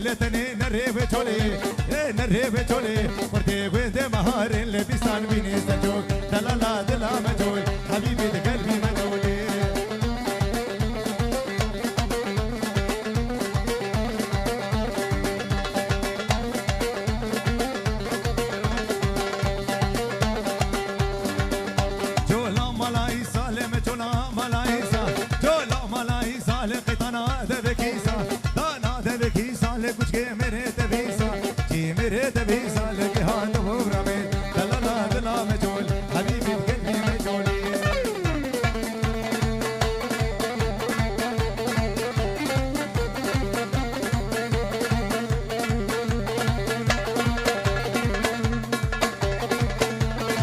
لتني نريب تولي نريب تولي ورتي ويد مهار اللي بيسان بيني سجوك دلالا دلا مجول حبيبي قلبي مجولي جولا ملاي سالم جولا ملاي جولا ملاي سالق طنا دبكيسا طنا دبكيسا لكوش كي مري دبيسا كي مري دبيسا لكي هاد وبرامي دلالا دلا مجول حبيبي قلبي مجولي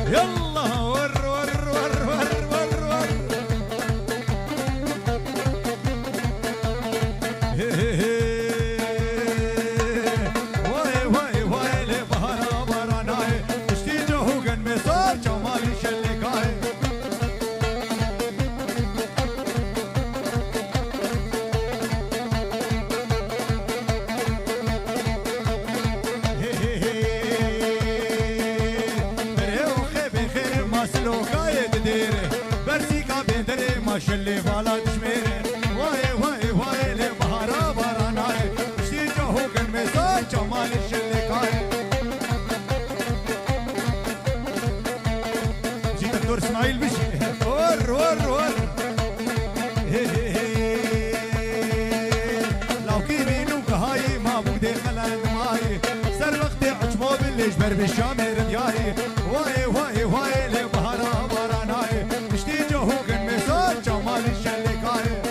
يلا ور ور ور ور ور ور واي واي واي لي بهارا براناي اشتي جوهن مسار جمالي شلكاي شلي بالا تشميري واي واي واي لي بهارا براناي اشتي جوهن مسار جمالي شلكاي جيت الدور اسماعيل بشي ور ور ور لو كيرينو كهاي ما بودي خلال ماي سر وقتي عجبو باللي جبر بالشامر دياي واي واي واي لي بهارا براناي اشتي جوهن مسار جمالي شلكاي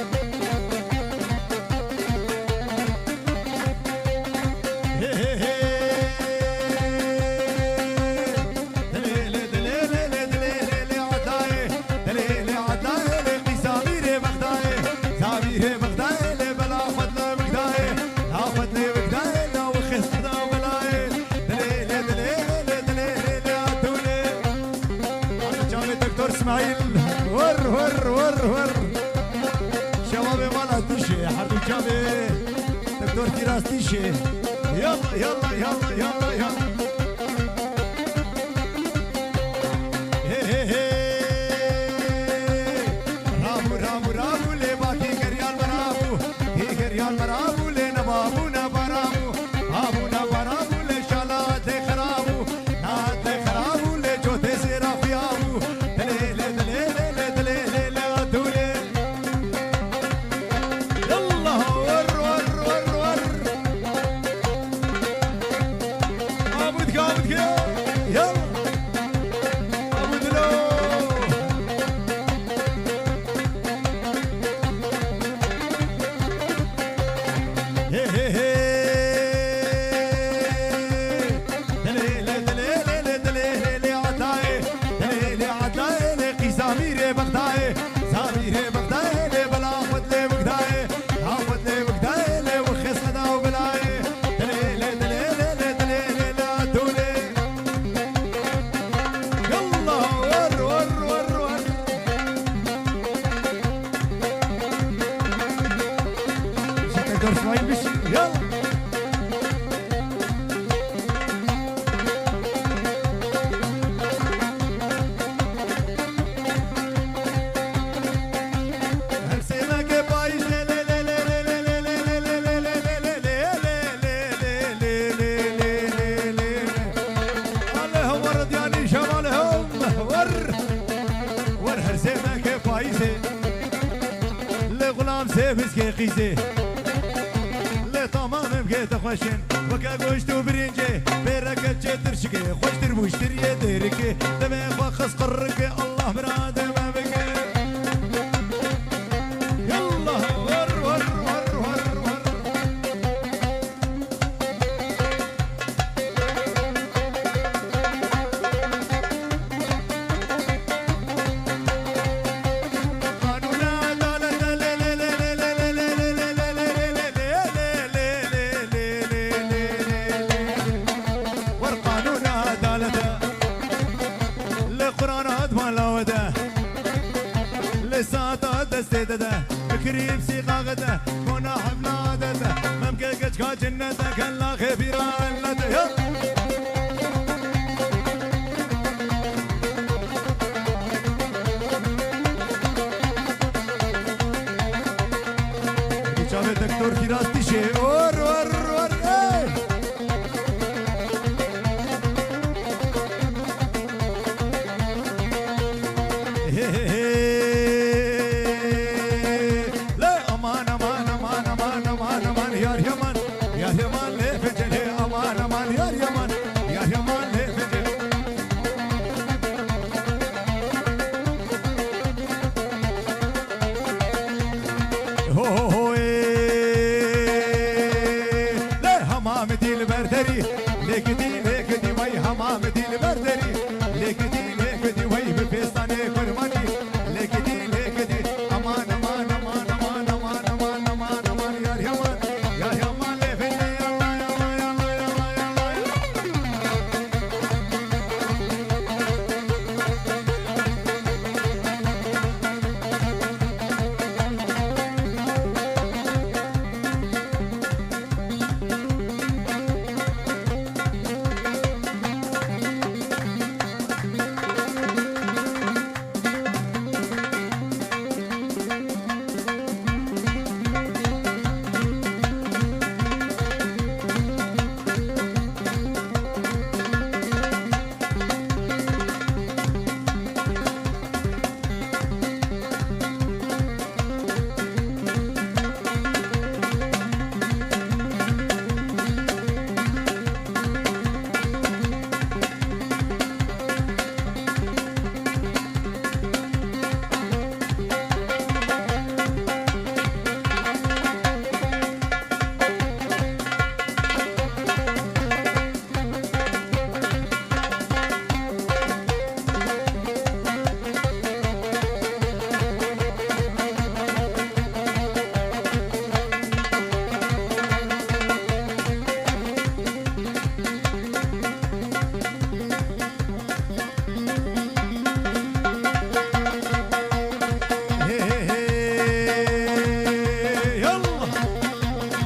اسماعيل ور ور ور ور شبابي مالا تيشي حرب الجامي دكتور كراس تيشي يلا يلا يلا يلا يلا رامو رامو رامو لي باكي كريال مرامو هي كريال مرامو لي نبابو نبرامو ابو نبرامو لي شالا دي خرامو نات دي خرامو لي جوتي سيرافيامو مسكي قيسي لا تمام بقيت خوشن وكا قوشت وبرينجي بيرك تشترشكي خوش تربوش تريا ديركي دمي خص قركي الله مراد ما بكي يلا ور ور ور ور ور كريم سيقا غدا كنا حبنا عددا ممكن اشكا جنتك لا خبيرة لا دكتور فراس تشي ور ور ور لا امان امان امان امان امان امان يا يمن يا يمن ليه فجلي امان امان يا يمن يا يمن ليه فجلي هو حمامتي البردري ليكدي ليكدي وي حمامتي البردري ليكدي ليكدي وي بفستاني كرماني ليكدي ليكدي امان امان امان امان امان امان امان امان يا يمان يا يمان لفني يلا يلا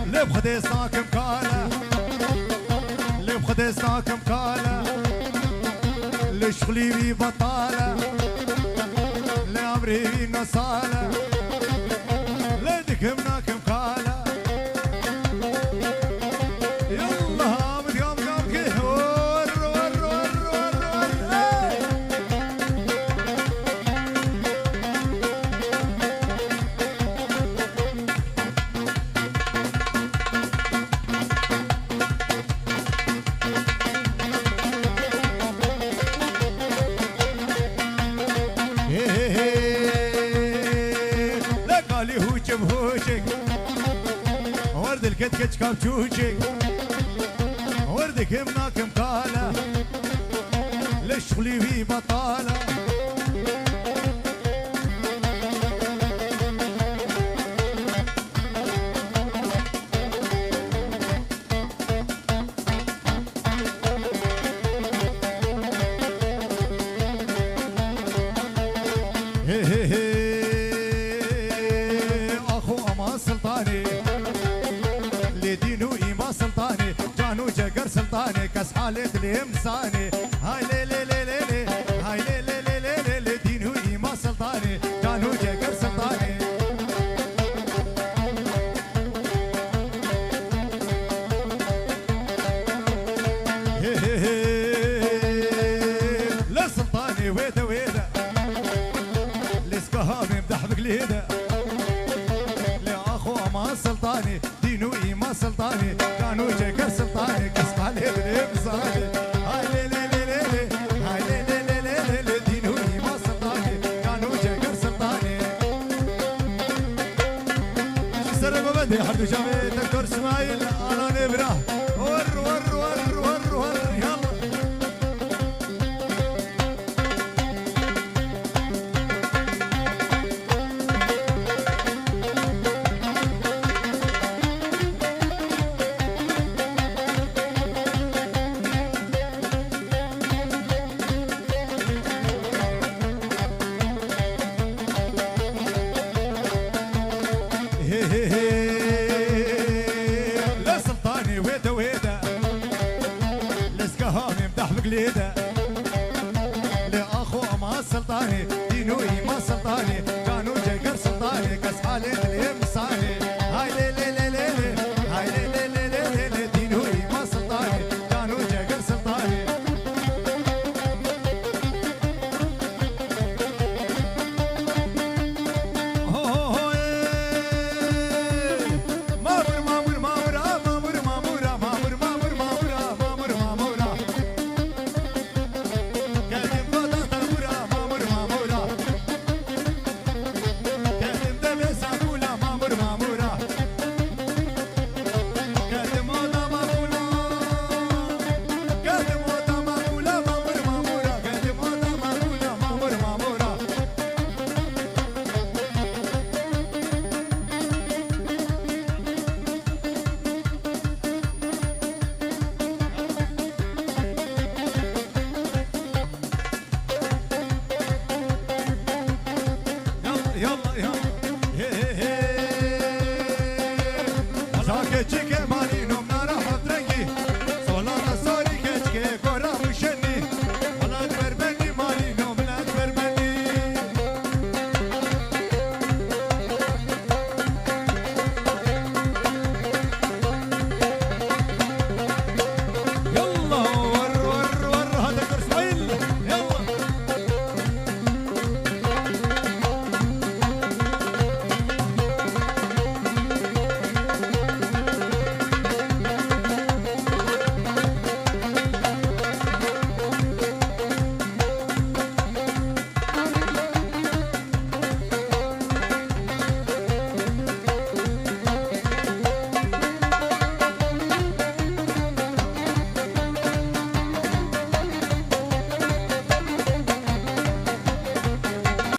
يلا بخدي ساكم كالا اللي بخدي ساكم كالا اللي شغلي بي بطالة اللي عمري بي نصالة اللي دكمنا كم كالا يلا هامد يوم قام كيه ور ور ور ور ور ورد الكتكت كابتوشك وردك يمناك مكالة لشغلي في بطالة اخو امان سلطاني لدينو ايمان سلطاني جانو جقر سلطاني كاس حالة الامساني هاي لي لي لي لي لي هاي لي لي لي لي لي لدينو ايمان سلطاني جانو جقر سلطاني لا سلطاني ويدا ويدا لسكها ممدح بقليده لاخو امان سلطاني دينو ايمان سلطاني كانوا جكر سلطاني كسقالي بالامساني هاي لي لي لي لي هاي لي لي لي لي لي دينو ايمان سلطاني كانوا جكر سلطاني سلام بدي حدو جامي دكتور اسماعيل انا نبره ور ور ور ور ور يلا لا سلطان قليده لاخو ما سلطاني دينو ما سلطاني كانوا جقر سلطاني كاس حالي اليم صاني